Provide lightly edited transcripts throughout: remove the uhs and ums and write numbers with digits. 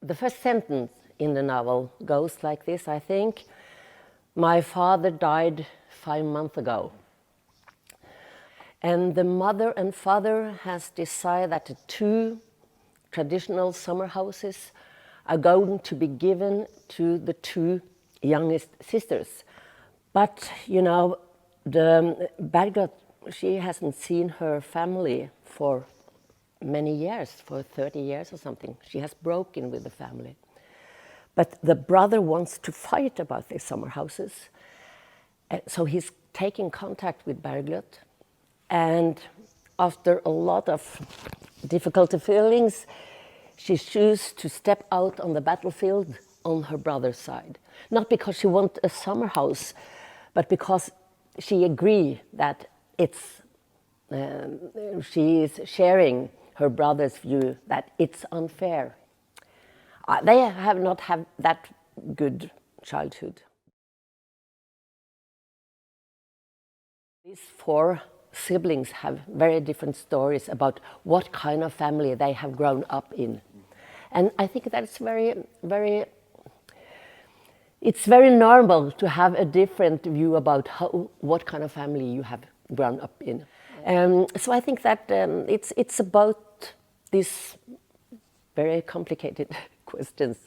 The first sentence in the novel goes like this, I think. My father died 5 months ago. And the mother and father has decided that the 2 traditional summer houses are going to be given to the 2 youngest sisters. But, you know, the Bergljot, she hasn't seen her family for many years, for 30 years or something. She has broken with the family. But the brother wants to fight about these summer houses. So he's taking contact with Bergljot. And after a lot of difficult feelings, she chooses to step out on the battlefield on her brother's side. Not because she wants a summer house, but because she agrees that she is sharing her brother's view that it's unfair. They have not had that good childhood. These 4 siblings have very different stories about what kind of family they have grown up in. And I think that's it's very normal to have a different view about what kind of family you have grown up in. So I think that it's about these very complicated questions.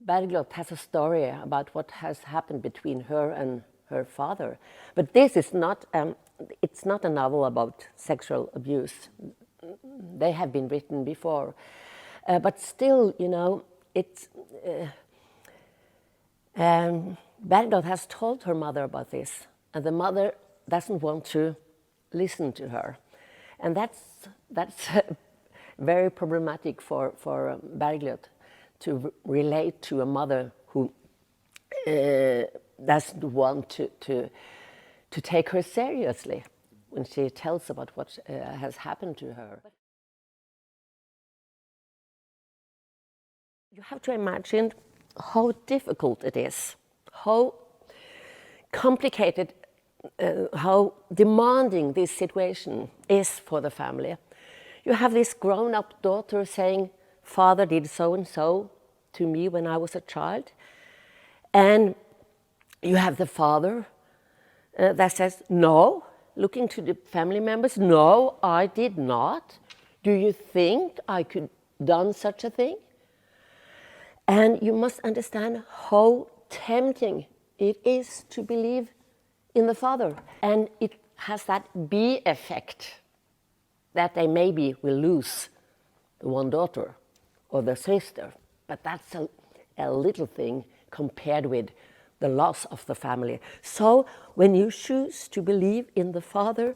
Bergljot has a story about what has happened between her and her father. But this is not, it's not a novel about sexual abuse. They have been written before. But still, you know, Bergljot has told her mother about this, and the mother doesn't want to listen to her. And that's very problematic for Bergljot to relate to a mother who doesn't want to take her seriously when she tells about what has happened to her. You have to imagine how difficult it is, how complicated, how demanding this situation is for the family. You have this grown-up daughter saying, "Father did so and so to me when I was a child." And you have the father that says, "No," looking to the family members, "No, I did not. Do you think I could done such a thing?" And you must understand how tempting it is to believe in the father. And it has that B effect that they maybe will lose the one daughter or the sister. But that's a little thing compared with the loss of the family. So when you choose to believe in the father,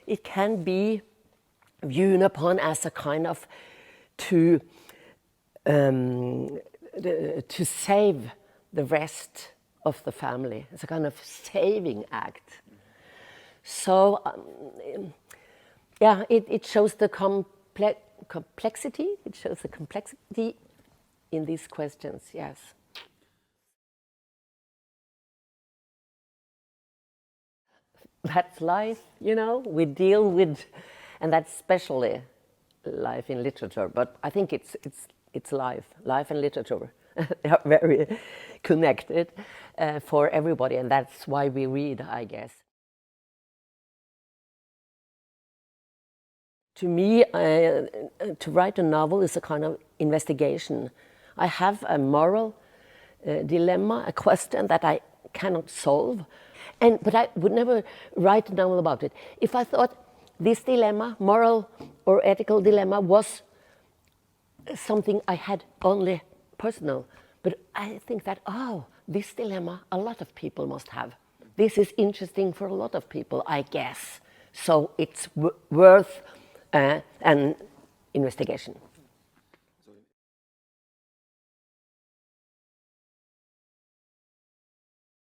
it can be viewed upon as a kind of to save the rest of the family. It's a kind of saving act. So, yeah, it shows the complexity. It shows the complexity in these questions, yes. That's life, you know, we deal with, and that's especially life in literature, but I think it's life and literature. They are very connected for everybody, and that's why we read, I guess. To me, to write a novel is a kind of investigation. I have a moral dilemma, a question that I cannot solve, but I would never write a novel about it. If I thought this dilemma, moral or ethical dilemma, was something I had only personal, but I think that, oh, this dilemma a lot of people must have. This is interesting for a lot of people, I guess. So it's worth an investigation.